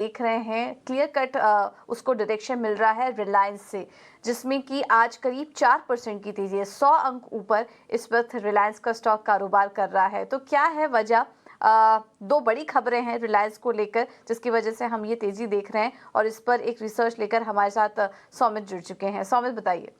देख रहे हैं क्लियर कट उसको डायरेक्शन मिल रहा है रिलायंस से, जिसमें कि आज करीब 4% की तेजी है। 100 अंक ऊपर इस वक्त रिलायंस का स्टॉक कारोबार कर रहा है। तो क्या है वजह? दो बड़ी खबरें हैं रिलायंस को लेकर जिसकी वजह से हम ये तेजी देख रहे हैं, और इस पर एक रिसर्च लेकर हमारे साथ सौमित जुड़ चुके हैं। सौमित, बताइए।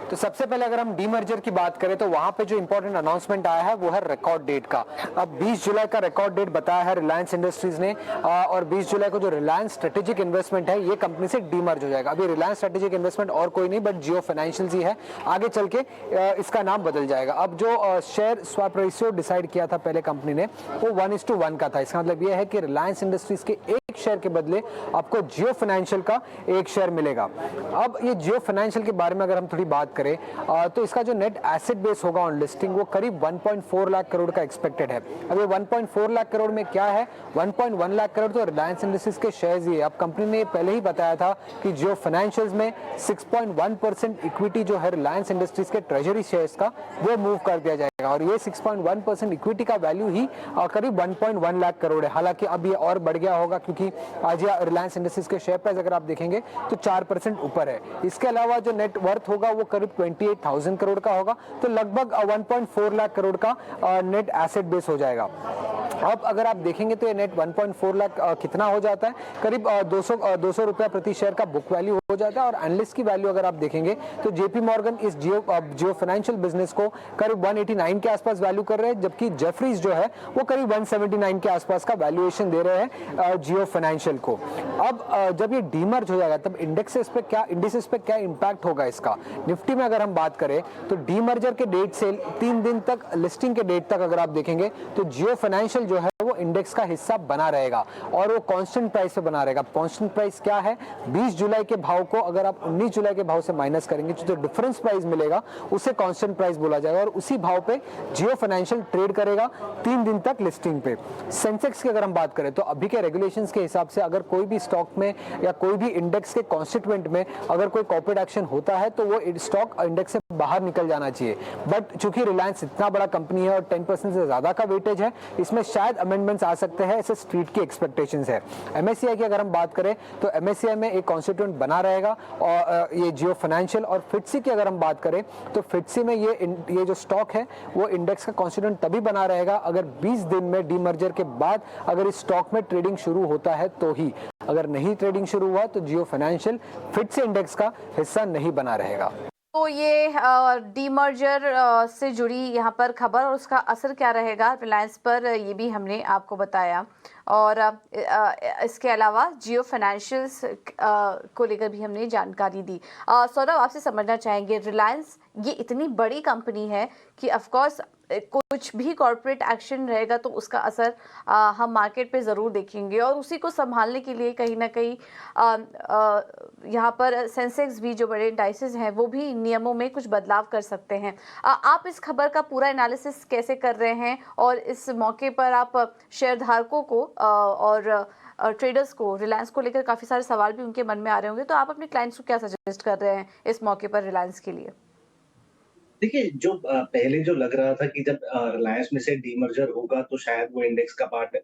तो सबसे पहले अगर हम डीमर्जर की बात करें तो वहां पे जो इंपॉर्टेंट अनाउंसमेंट आया है वो है रिकॉर्ड डेट का। अब 20 जुलाई का रिकॉर्ड डेट बताया है रिलायंस इंडस्ट्रीज ने, और 20 जुलाई को जो रिलायंस स्ट्रेटेजिक इन्वेस्टमेंट है ये कंपनी से डीमर्ज हो जाएगा। अभी रिलायंस स्ट्रेटेजिक इन्वेस्टमेंट और कोई नहीं बट जियो फाइनेंशियल ही है, आगे चल के इसका नाम बदल जाएगा। अब जो शेयर स्वैप रेशियो डिसाइड किया था पहले कंपनी ने वो 1:1 का था। इसका मतलब ये है कि रिलायंस इंडस्ट्रीज के एक शेयर के बदले आपको जियो फाइनेंशियल का एक शेयर मिलेगा। अब ये जियो फाइनेंशियल के बारे में अगर हम थोड़ी बात करें तो इसका जो नेट एसेट बेस होगा ऑन लिस्टिंग वो करीब 1.4 लाख करोड़ का एक्सपेक्टेड है। अब ये 1.4 लाख करोड़ में क्या है, 1.1 लाख करोड़ तो रिलायंस इंडस्ट्रीज के शेयर्स ही है। अब कंपनी ने पहले ही बताया था कि जियो फाइनेंशियल्स में 6.1% इक्विटी जो है रिलायंस इंडस्ट्रीज के ट्रेजरी शेयर्स का वो मूव कर दिया जाएगा, और ये 6.1% इक्विटी का वैल्यू ही करीब 1.1 लाख करोड़ है। हालांकि अब ये और बढ़ गया होगा क्योंकि आज रिलायंस इंडस्ट्रीज के शेयर प्राइस अगर आप देखेंगे तो 4% ऊपर है। इसके अलावा जो नेट वर्थ होगा वो करीब 28,000 करोड़ का होगा, तो लगभग 1.4 लाख करोड़ का नेट एसेट बेस हो जाएगा। अब अगर आप देखेंगे तो ये नेट 1.4 लाख कितना हो जाता है, करीब 200 रुपया प्रति शेयर का बुक वैल्यू हो जाता है। और एनालिस्ट की वैल्यू अगर आप देखेंगे तो जेपी मॉर्गन इस जियो फाइनेंशियल बिजनेस को करीब 189 के आसपास वैल्यू कर रहे हैं, जबकि जेफरीज जो है वो करीब 179 के आसपास का वैल्यूएशन दे रहे हैं जियो फाइनेंशियल को। अब जब ये डीमर्ज हो जाएगा तब इंडेक्सेस पे क्या इंपैक्ट होगा इसका। निफ्टी में अगर हम बात करें तो डीमर्जर के डेट से 3 दिन तक, लिस्टिंग के डेट तक अगर आप देखेंगे तो जियो फाइनेंशियल जो है वो इंडेक्स का हिस्सा बना रहेगा, और वो कांस्टेंट प्राइस पे बना रहेगा। कांस्टेंट प्राइस क्या है, 20 जुलाई के भाव को अगर आप 19 जुलाई के भाव से माइनस करेंगे तो डिफरेंस प्राइस मिलेगा उसे कांस्टेंट प्राइस बोला जाएगा, और उसी भाव पे जियो फाइनेंशियल ट्रेड करेगा 3 दिन तक लिस्टिंग पे। सेंसेक्स की अगर हम बात करें तो अभी के रेगुलेशंस के हिसाब से अगर कोई भी स्टॉक में या कोई भी इंडेक्स के कॉन्स्टिट्यूएंट में अगर कोई कॉर्पोरेट एक्शन होता है तो वो स्टॉक इंडेक्स से बाहर निकल जाना चाहिए। बट चूंकि रिलायंस इतना बड़ा कंपनी है और 10% से ज्यादा का वेटेज है, इसमें शायद अमेंडमेंट्स आ सकते हैं, ऐसे स्ट्रीट की एक्सपेक्टेशंस है। एमएससीआई की अगर हम बात करें तो एमएससीआई में एक कॉन्स्टिट्यूएंट बना रहेगा और ये जियो फाइनेंशियल। और फिटसी की अगर हम बात करें तो फिटसी में ये जो स्टॉक है वो इंडेक्स का कॉन्स्टिट्यूएंट तभी बना रहेगा अगर 20 दिन में डीमर्जर के बाद अगर इस स्टॉक में ट्रेडिंग शुरू होता है तो ही। अगर नहीं ट्रेडिंग शुरू हुआ तो जियो फाइनेंशियल फिटसी इंडेक्स का हिस्सा नहीं बना रहेगा। तो ये डीमर्जर से जुड़ी यहाँ पर खबर और उसका असर क्या रहेगा रिलायंस पर, ये भी हमने आपको बताया। और इसके अलावा जियो फाइनेंशियल्स को लेकर भी हमने जानकारी दी। सौरभ, आपसे समझना चाहेंगे, रिलायंस ये इतनी बड़ी कंपनी है कि ऑफ कोर्स कुछ भी कॉर्पोरेट एक्शन रहेगा तो उसका असर हम मार्केट पे ज़रूर देखेंगे, और उसी को संभालने के लिए कहीं ना कहीं यहाँ पर सेंसेक्स भी, जो बड़े इंडाइसेस हैं, वो भी नियमों में कुछ बदलाव कर सकते हैं। आप इस खबर का पूरा एनालिसिस कैसे कर रहे हैं, और इस मौके पर आप शेयर धारकों को और ट्रेडर्स को रिलायंस को लेकर काफ़ी सारे सवाल भी उनके मन में आ रहे होंगे, तो आप अपने क्लाइंट्स को क्या सजेस्ट कर रहे हैं इस मौके पर रिलायंस के लिए? देखिए, जो पहले जो लग रहा था कि जब रिलायंस में से डीमर्जर होगा तो शायद वो इंडेक्स का पार्ट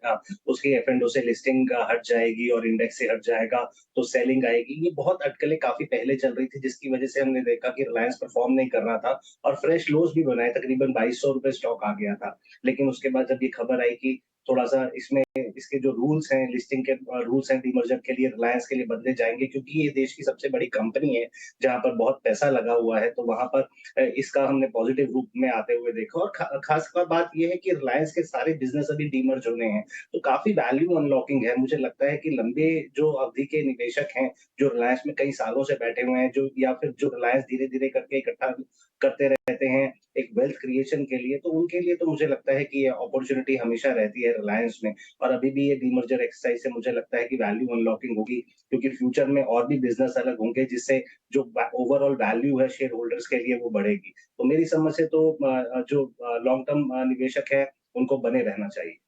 उसकी एफ-एंड-ओ से लिस्टिंग हट जाएगी और इंडेक्स से हट जाएगा, तो सेलिंग आएगी। ये बहुत अटकलें काफ़ी पहले चल रही थी, जिसकी वजह से हमने देखा कि रिलायंस परफॉर्म नहीं कर रहा था और फ्रेश लोज़ भी बनाए, तकरीबन ₹2200 स्टॉक आ गया था। लेकिन उसके बाद जब ये खबर आई कि थोड़ा-सा इसमें इसके जो रूल्स हैं, लिस्टिंग के रूल्स हैं डीमर्जर के लिए, रिलायंस के लिए बदले जाएँगे, क्योंकि ये देश की सबसे बड़ी कंपनी है, जहाँ पर बहुत पैसा लगा हुआ है, तो वहाँ पर इसका हमने पॉजिटिव रूप में आते हुए देखा। और खास बात ये है कि रिलायंस के सारे बिजनेस अभी डीमर्ज होने हैं, तो काफी वैल्यू अनलॉकिंग है। मुझे लगता है कि लंबे जो अवधि के निवेशक हैं, जो रिलायंस में कई सालों से बैठे हुए हैं, जो या फिर जो रिलायंस धीरे धीरे करके इकट्ठा करते रहते हैं एक वेल्थ क्रिएशन के लिए, तो उनके लिए तो मुझे लगता है कि ये अपॉर्चुनिटी हमेशा रहती है रिलायंस में। और अभी भी ये डीमर्जर एक्सरसाइज से मुझे लगता है कि वैल्यू अनलॉकिंग होगी, क्योंकि फ्यूचर में और भी बिजनेस अलग होंगे, जिससे जो ओवरऑल वैल्यू है शेयर होल्डर्स के लिए वो बढ़ेगी। तो मेरी समझ से तो जो लॉन्ग टर्म निवेशक है उनको बने रहना चाहिए।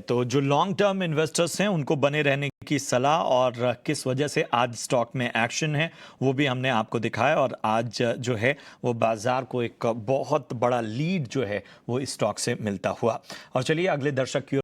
तो जो लॉन्ग टर्म इन्वेस्टर्स हैं उनको बने रहने की सलाह, और किस वजह से आज स्टॉक में एक्शन है वो भी हमने आपको दिखाया। और आज जो है वो बाजार को एक बहुत बड़ा लीड जो है वो इस स्टॉक से मिलता हुआ। और चलिए अगले दर्शक की